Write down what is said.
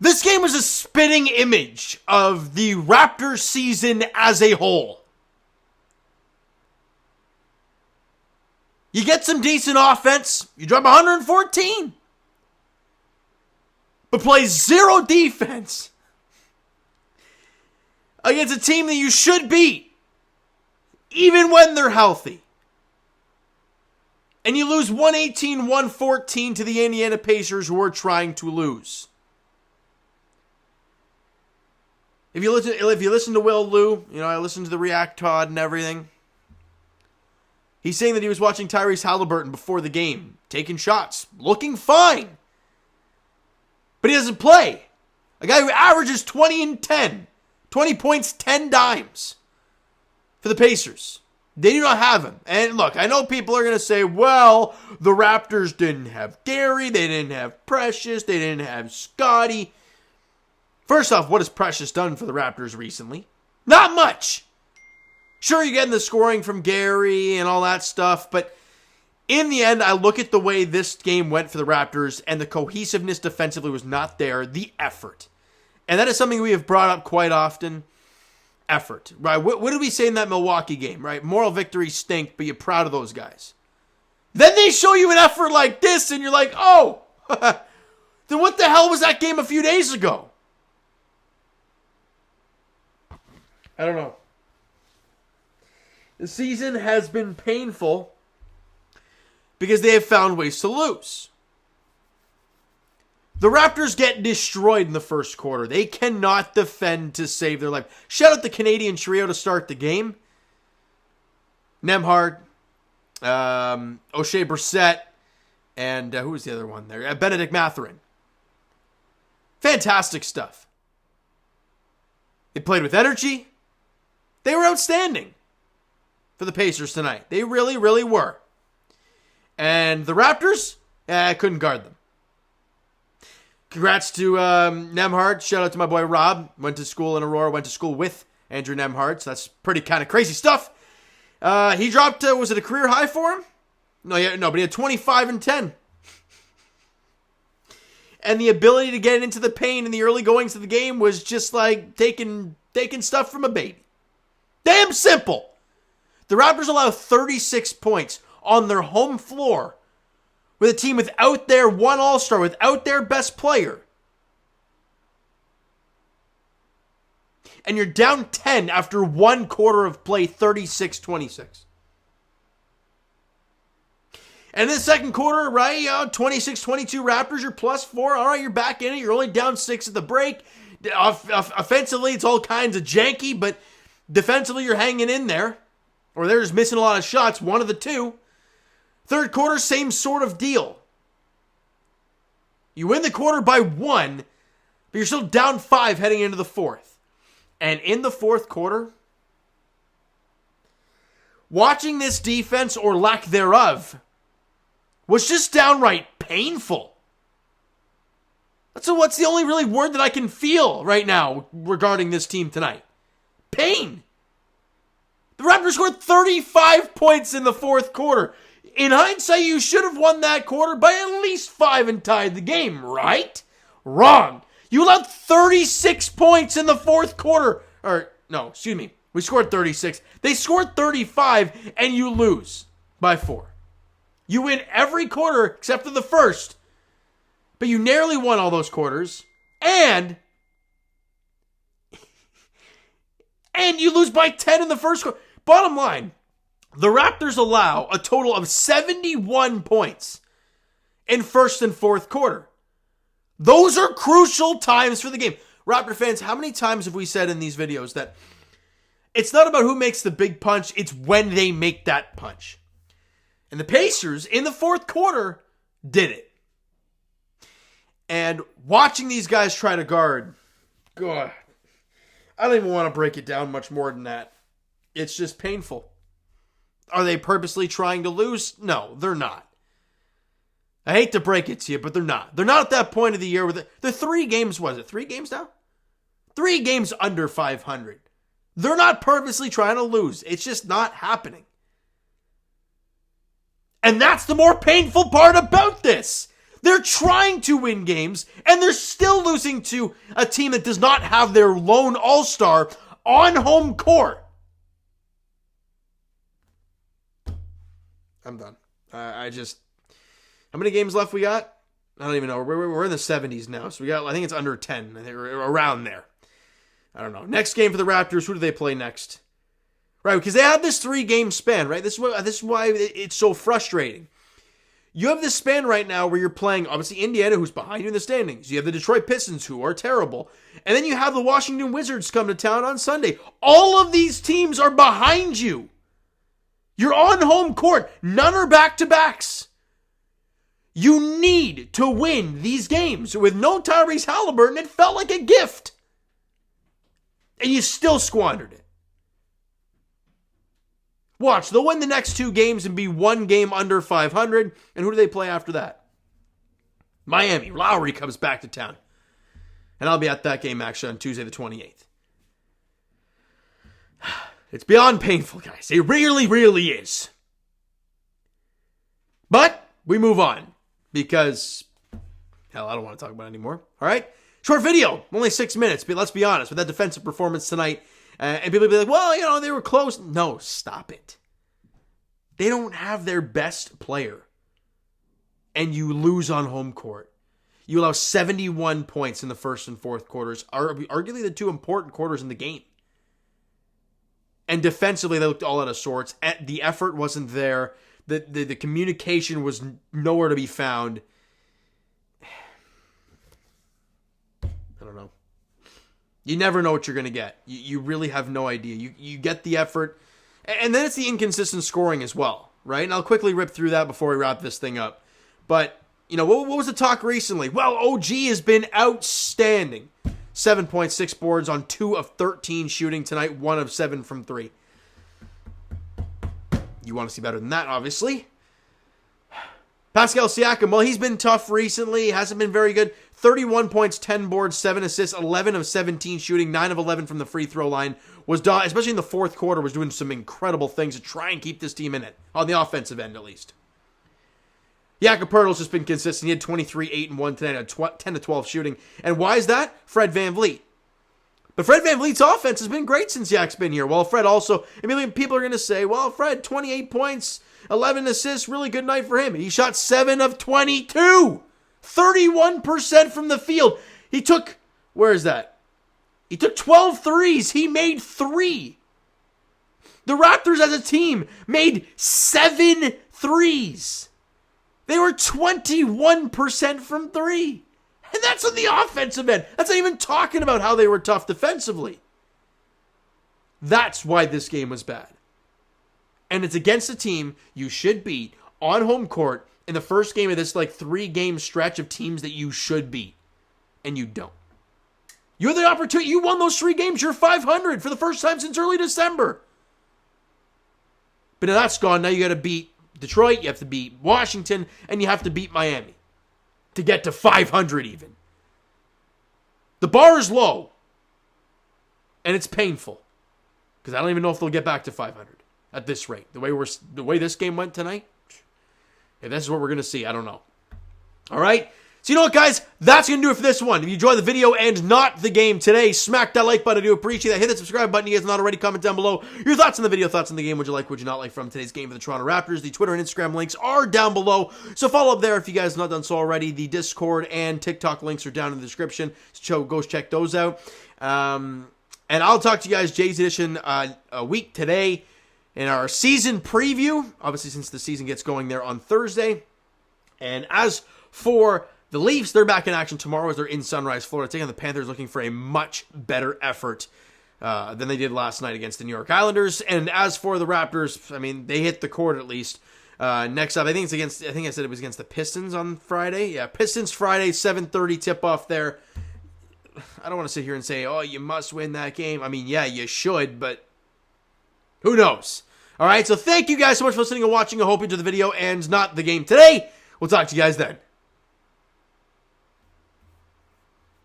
This game was a spitting image of the Raptors season as a whole. You get some decent offense, you drop 114. But play zero defense against a team that you should beat, even when they're healthy. And you lose 118-114 to the Indiana Pacers, who are trying to lose. If you listen to Will Liu, I listened to the React Todd and everything. He's saying that he was watching Tyrese Halliburton before the game, taking shots, looking fine. But he doesn't play. A guy who averages 20 and 10. 20 points, 10 dimes for the Pacers. They do not have him. And look, I know people are going to say, well, the Raptors didn't have Gary, they didn't have Precious, they didn't have Scotty. First off, what has Precious done for the Raptors recently? Not much. Sure, you're getting the scoring from Gary and all that stuff, but in the end, I look at the way this game went for the Raptors, and the cohesiveness defensively was not there, the effort. And that is something we have brought up quite often. Effort, right? What did we say in that Milwaukee game, right? Moral victories stink, but you're proud of those guys. Then they show you an effort like this, and you're like, oh, then what the hell was that game a few days ago? I don't know. The season has been painful because they have found ways to lose. The Raptors get destroyed in the first quarter. They cannot defend to save their life. Shout out the Canadian trio to start the game. Nembhard, O'Shea Brissett, and who was the other one there? Benedict Mathurin. Fantastic stuff. They played with energy. They were outstanding for the Pacers tonight. They really, really were. And the Raptors, couldn't guard them. Congrats to Nembhard. Shout out to my boy Rob. Went to school in Aurora. Went to school with Andrew Nembhard. So that's pretty kind of crazy stuff. He dropped, was it a career high for him? No, but he had 25 and 10. And the ability to get into the paint in the early goings of the game was just like taking stuff from a baby. Damn simple. The Raptors allow 36 points on their home floor with a team without their one all-star, without their best player. And you're down 10 after one quarter of play, 36-26. And in the second quarter, right, 26-22 Raptors, you're +4. All right, you're back in it. You're only down 6 at the break. Offensively, it's all kinds of janky, but defensively, you're hanging in there. Or they're just missing a lot of shots, one of the two. Third quarter, same sort of deal. You win the quarter by 1, but you're still down 5 heading into the fourth. And in the fourth quarter, watching this defense, or lack thereof, was just downright painful. So what's the only really word that I can feel right now regarding this team tonight? Pain. The Raptors scored 35 points in the fourth quarter. In hindsight, you should have won that quarter by at least 5 and tied the game, right? Wrong. You allowed 36 points in the fourth quarter. We scored 36. They scored 35, and you lose by 4. You win every quarter except for the first, but you narrowly won all those quarters, and you lose by 10 in the first quarter. Bottom line, the Raptors allow a total of 71 points in first and fourth quarter. Those are crucial times for the game. Raptor fans, how many times have we said in these videos that it's not about who makes the big punch, it's when they make that punch. And the Pacers, in the fourth quarter, did it. And watching these guys try to guard, God, I don't even want to break it down much more than that. It's just painful. Are they purposely trying to lose? No, they're not. I hate to break it to you, but they're not. They're not at that point of the year where they're 3 games, was it 3 games now? 3 games under 500. They're not purposely trying to lose. It's just not happening. And that's the more painful part about this. They're trying to win games, and they're still losing to a team that does not have their lone all-star on home court. I'm done. How many games left we got? I don't even know. We're in the 70s now, so I think it's under 10. I think we're around there. I don't know. Next game for the Raptors, who do they play next? Right, because they have this 3-game span, right? This is why it's so frustrating. You have this span right now where you're playing, obviously, Indiana, who's behind you in the standings. You have the Detroit Pistons, who are terrible. And then you have the Washington Wizards come to town on Sunday. All of these teams are behind you. You're on home court. None are back-to-backs. You need to win these games. With no Tyrese Halliburton, it felt like a gift. And you still squandered it. Watch, they'll win the next 2 games and be 1 game under 500. And who do they play after that? Miami. Lowry comes back to town. And I'll be at that game actually on Tuesday the 28th. It's beyond painful, guys. It really, really is. But we move on because, hell, I don't want to talk about it anymore. All right? Short video, only 6 minutes. But let's be honest, with that defensive performance tonight, and people be like, well, they were close. No, stop it. They don't have their best player. And you lose on home court. You allow 71 points in the first and fourth quarters, arguably the 2 important quarters in the game. And defensively, they looked all out of sorts. The effort wasn't there. The communication was nowhere to be found. I don't know. You never know what you're going to get. You really have no idea. You get the effort. And then it's the inconsistent scoring as well, right? And I'll quickly rip through that before we wrap this thing up. But, what was the talk recently? Well, OG has been outstanding. 7.6 boards on 2 of 13 shooting tonight, 1 of 7 from 3. You want to see better than that, obviously. Pascal Siakam, well, he's been tough recently. Hasn't been very good. 31 points, 10 boards, 7 assists, 11 of 17 shooting, 9 of 11 from the free throw line. Especially in the fourth quarter, was doing some incredible things to try and keep this team in it. On the offensive end, at least. Jakob Poeltl's just been consistent. He had 23, 8, and 1 tonight, 10 to 12 shooting. And why is that? Fred VanVleet. But Fred VanVleet's offense has been great since Yak's been here. Well, Fred also, people are going to say, well, Fred, 28 points, 11 assists, really good night for him. He shot 7 of 22. 31% from the field. He took, where is that? He took 12 threes. He made 3. The Raptors as a team made 7 threes. They were 21% from 3. And that's on the offensive end. That's not even talking about how they were tough defensively. That's why this game was bad. And it's against a team you should beat on home court in the first game of this 3-game stretch of teams that you should beat. And you don't. You had the opportunity. You won those 3 games. You're 500 for the first time since early December. But now that's gone. Now you got to beat Detroit, you have to beat Washington, and you have to beat Miami to get to 500 even. The bar is low, and it's painful because I don't even know if they'll get back to 500 at this rate. The way this game went tonight, if this is what we're going to see, I don't know. All right? So you know what, guys? That's going to do it for this one. If you enjoyed the video and not the game today, smack that like button. I do appreciate that. Hit that subscribe button. You guys not already. Comment down below your thoughts on the video, thoughts on the game. Would you like, would you not like from today's game for the Toronto Raptors? The Twitter and Instagram links are down below. So follow up there if you guys have not done so already. The Discord and TikTok links are down in the description. So go check those out. And I'll talk to you guys, Jay's Edition, a week today in our season preview. Obviously, since the season gets going there on Thursday. And as for the Leafs, they're back in action tomorrow as they're in Sunrise, Florida, taking on the Panthers, looking for a much better effort than they did last night against the New York Islanders. And as for the Raptors, I mean, they hit the court at least. Next up, I think I said it was against the Pistons on Friday. Yeah, Pistons Friday, 7:30 tip-off there. I don't want to sit here and say, oh, you must win that game. I mean, yeah, you should, but who knows? All right, so thank you guys so much for listening and watching. I hope you enjoyed the video and not the game today. We'll talk to you guys then.